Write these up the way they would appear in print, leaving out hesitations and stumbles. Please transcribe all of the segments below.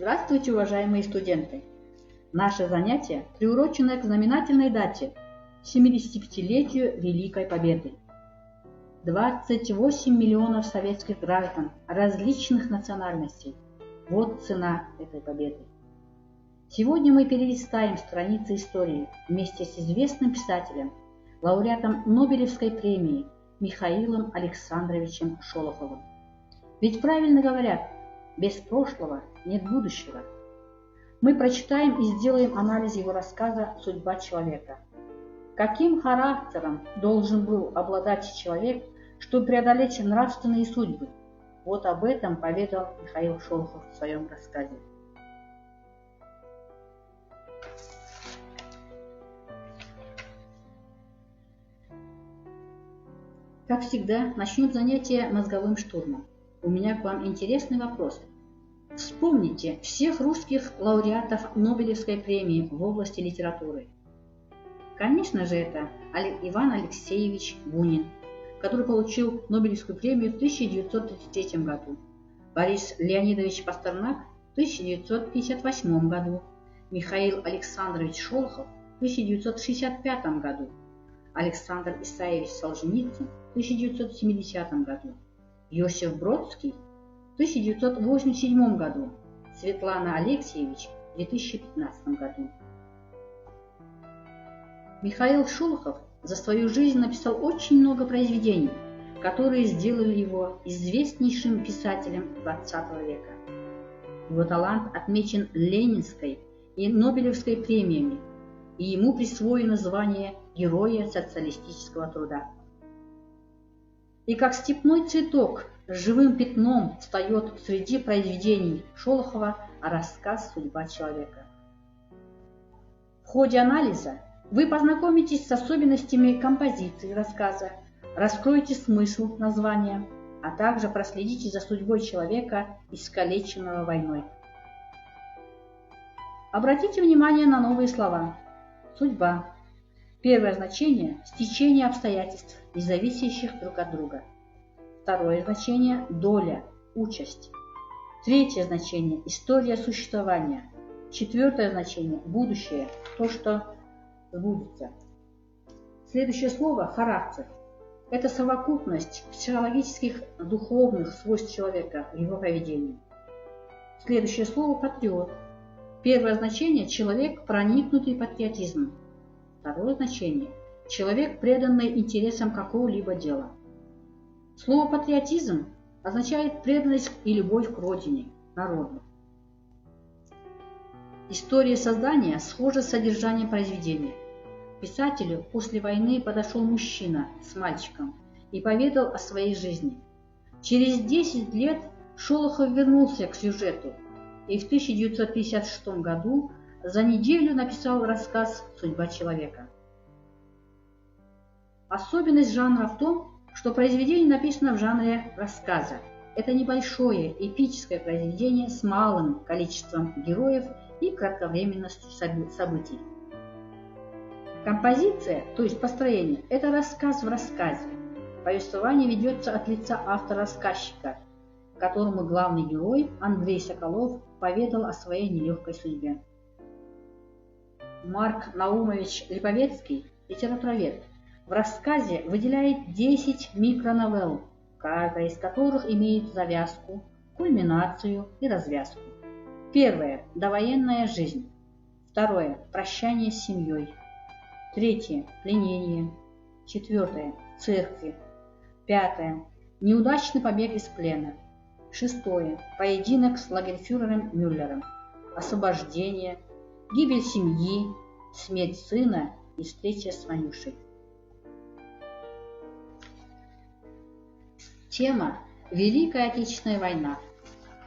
Здравствуйте, уважаемые студенты! Наше занятие приурочено к знаменательной дате – 75-летию Великой Победы. 28 миллионов советских граждан различных национальностей – вот цена этой победы. Сегодня мы перелистаем страницы истории вместе с известным писателем, лауреатом Нобелевской премии Михаилом Александровичем Шолоховым. Ведь правильно говорят, без прошлого нет будущего. Мы прочитаем и сделаем анализ его рассказа «Судьба человека». Каким характером должен был обладать человек, чтобы преодолеть нравственные судьбы? Вот об этом поведал Михаил Шолохов в своем рассказе. Как всегда, начнем занятие мозговым штурмом. У меня к вам интересный вопрос. Вспомните всех русских лауреатов Нобелевской премии в области литературы. Конечно же, это Иван Алексеевич Бунин, который получил Нобелевскую премию в 1933 году, Борис Леонидович Пастернак в 1958 году, Михаил Александрович Шолохов в 1965 году, Александр Исаевич Солженицын в 1970 году, Иосиф Бродский в 1987 году, Светлана Алексиевич в 2015 году. Михаил Шолохов за свою жизнь написал очень много произведений, которые сделали его известнейшим писателем XX века. Его талант отмечен Ленинской и Нобелевской премиями, и ему присвоено звание Героя социалистического труда. И как степной цветок с живым пятном встает среди произведений Шолохова рассказ «Судьба человека». В ходе анализа вы познакомитесь с особенностями композиции рассказа, раскроете смысл названия, а также проследите за судьбой человека, искалеченного войной. Обратите внимание на новые слова. Судьба. Первое значение – стечение обстоятельств, не зависящих друг от друга. Второе значение – доля, участь. Третье значение – история существования. Четвертое значение – будущее, то, что сбудется. Следующее слово – характер. Это совокупность психологических, духовных свойств человека в его поведении. Следующее слово – патриот. Первое значение – человек, проникнутый патриотизмом. Второе значение – человек, преданный интересам какого-либо дела. Слово «патриотизм» означает преданность и любовь к родине, народу. История создания схожа с содержанием произведения. К писателю после войны подошел мужчина с мальчиком и поведал о своей жизни. Через 10 лет Шолохов вернулся к сюжету и в 1956 году за неделю написал рассказ «Судьба человека». Особенность жанра в том, что произведение написано в жанре рассказа. Это небольшое эпическое произведение с малым количеством героев и кратковременностью событий. Композиция, то есть построение, это рассказ в рассказе. Повествование ведется от лица автора-рассказчика, которому главный герой Андрей Соколов поведал о своей нелегкой судьбе. Марк Наумович Липовецкий, литературовед, в рассказе выделяет 10 микроновелл, каждая из которых имеет завязку, кульминацию и развязку. Первое – довоенная жизнь. Второе – прощание с семьей. Третье – пленение. Четвертое – церкви. Пятое – неудачный побег из плена. Шестое – поединок с лагерфюрером Мюллером. Освобождение, гибель семьи, смерть сына и встреча с Ванюшей. Тема – Великая Отечественная война.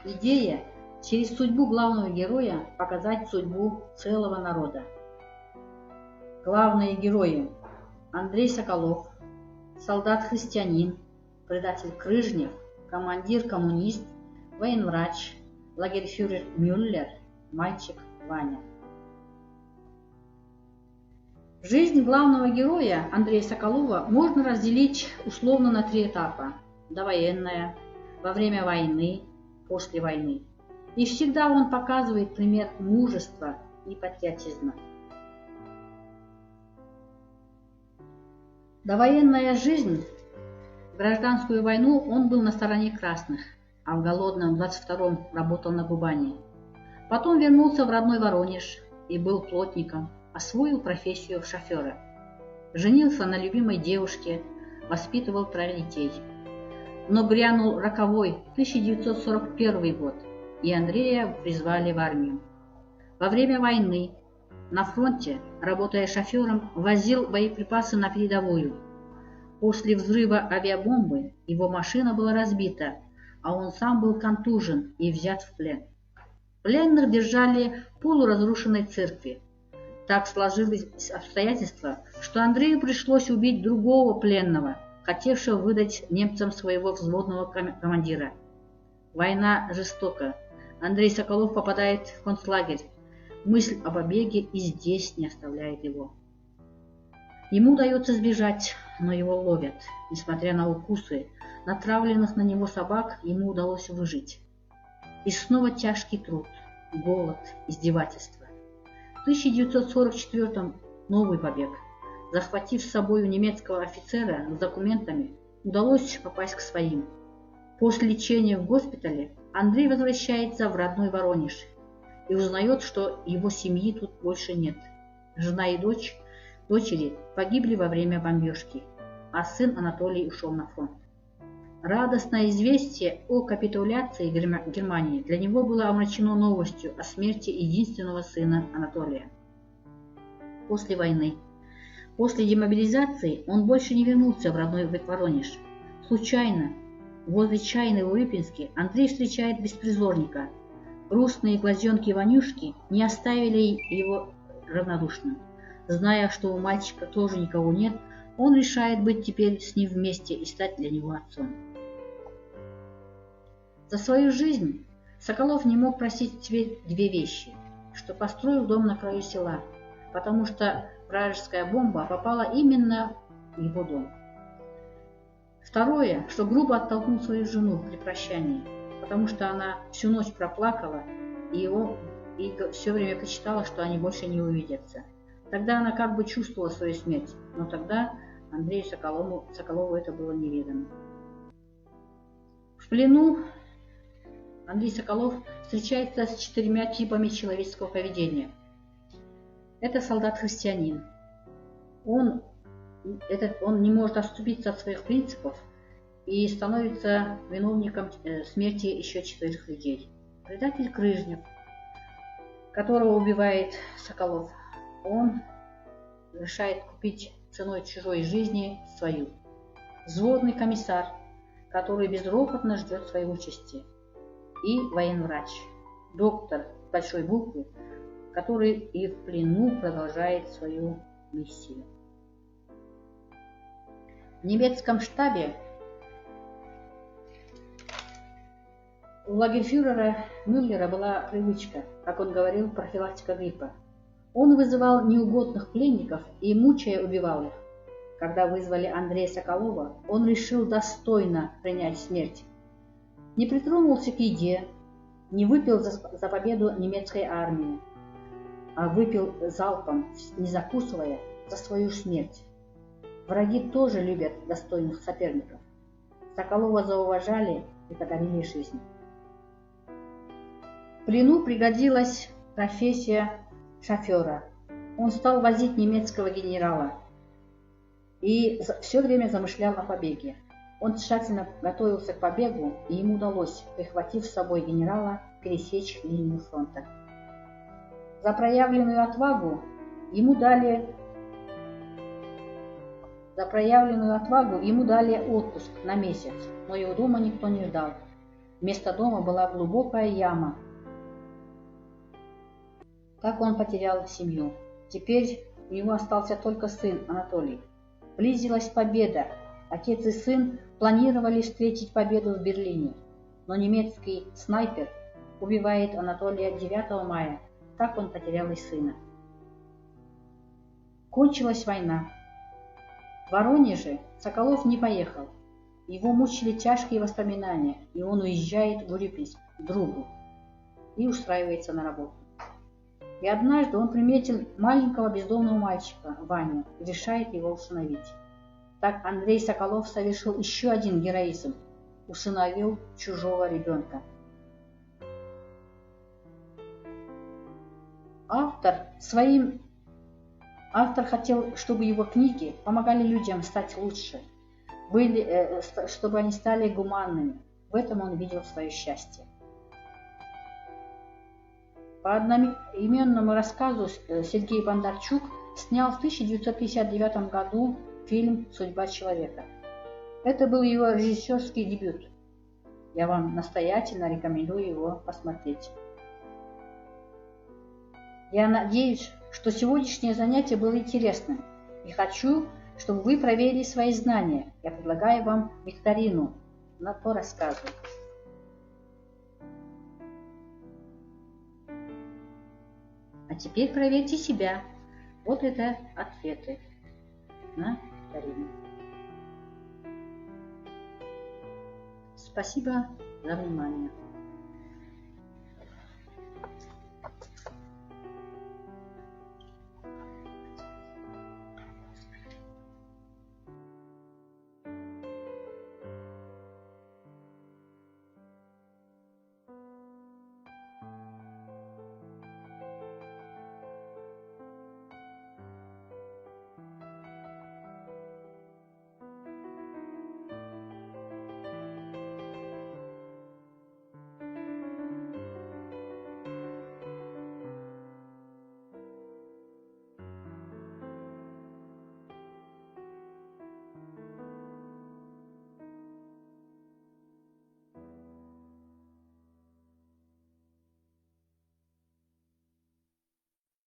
Идея – через судьбу главного героя показать судьбу целого народа. Главные герои – Андрей Соколов, солдат-христианин, предатель Крыжнев, командир-коммунист, военврач, лагерфюрер Мюллер, мальчик Ваня. Жизнь главного героя Андрея Соколова можно разделить условно на 3 этапа. Довоенная, во время войны, после войны. И всегда он показывает пример мужества и патриотизма. Довоенная жизнь, в гражданскую войну он был на стороне красных, а в голодном 22-м работал на Кубани. Потом вернулся в родной Воронеж и был плотником, освоил профессию шофера. Женился на любимой девушке, воспитывал 3 детей. Но грянул роковой 1941 год, и Андрея призвали в армию. Во время войны на фронте, работая шофером, возил боеприпасы на передовую. После взрыва авиабомбы его машина была разбита, а он сам был контужен и взят в плен. Пленных держали в полуразрушенной церкви. Так сложились обстоятельства, что Андрею пришлось убить другого пленного, хотевшего выдать немцам своего взводного командира. Война жестока. Андрей Соколов попадает в концлагерь. Мысль о побеге и здесь не оставляет его. Ему удается сбежать, но его ловят. Несмотря на укусы натравленных на него собак, ему удалось выжить. И снова тяжкий труд, голод, издевательства. В 1944-м новый побег. Захватив с собой немецкого офицера с документами, удалось попасть к своим. После лечения в госпитале Андрей возвращается в родной Воронеж и узнает, что его семьи тут больше нет. Жена и дочери погибли во время бомбежки, а сын Анатолий ушел на фронт. Радостное известие о капитуляции Германии для него было омрачено новостью о смерти единственного сына Анатолия. После войны, после демобилизации, он больше не вернулся в родной Воронеж. Случайно, возле чайной в Урюпинске, Андрей встречает беспризорника. Грустные глазенки Ванюшки не оставили его равнодушным. Зная, что у мальчика тоже никого нет, он решает быть теперь с ним вместе и стать для него отцом. За свою жизнь Соколов не мог просить теперь 2 вещи: что построил дом на краю села, потому что вражеская бомба попала именно в его дом. Второе, что грубо оттолкнул свою жену при прощании, потому что она всю ночь проплакала и все время прочитала, что они больше не увидятся. Тогда она как бы чувствовала свою смерть, но тогда Андрею Соколову это было неведомо. В плену Андрей Соколов встречается с 4 типами человеческого поведения. Это солдат-христианин. Он не может отступиться от своих принципов и становится виновником смерти еще 4 людей. Предатель Крыжнев, которого убивает Соколов, он решает купить ценой чужой жизни свою. Взводный комиссар, который безропотно ждет своей участи. И военврач, доктор с большой буквы, который и в плену продолжает свою миссию. В немецком штабе у лагерфюрера Мюллера была привычка, как он говорил, профилактика гриппа. Он вызывал неугодных пленников и, мучая, убивал их. Когда вызвали Андрея Соколова, он решил достойно принять смерть. Не притронулся к еде, не выпил за победу немецкой армии, а выпил залпом, не закусывая, за свою смерть. Враги тоже любят достойных соперников. Соколова зауважали и подарили жизнь. В плену пригодилась профессия шофера. Он стал возить немецкого генерала и все время замышлял о побеге. Он тщательно готовился к побегу, и ему удалось, прихватив с собой генерала, пересечь линию фронта. За проявленную отвагу ему дали отпуск на месяц, но его дома никто не ждал. Вместо дома была глубокая яма. Так он потерял семью. Теперь у него остался только сын Анатолий. Близилась победа. Отец и сын планировали встретить победу в Берлине, но немецкий снайпер убивает Анатолия 9 мая. Так он потерял и сына. Кончилась война. В Воронеже Соколов не поехал. Его мучили тяжкие воспоминания, и он уезжает в Урюпинск к другу. и устраивается на работу. И однажды он приметил маленького бездомного мальчика, Ваню, и решает его усыновить. Так Андрей Соколов совершил еще один героизм – усыновил чужого ребенка. Автор хотел, чтобы его книги помогали людям стать лучше, чтобы они стали гуманными. В этом он видел свое счастье. По одноименному рассказу Сергей Бондарчук снял в 1959 году фильм «Судьба человека». Это был его режиссерский дебют. Я вам настоятельно рекомендую его посмотреть. Я надеюсь, что сегодняшнее занятие было интересным, и хочу, чтобы вы проверили свои знания. Я предлагаю вам викторину по рассказу. А теперь проверьте себя. Вот это ответы на викторину. Спасибо за внимание.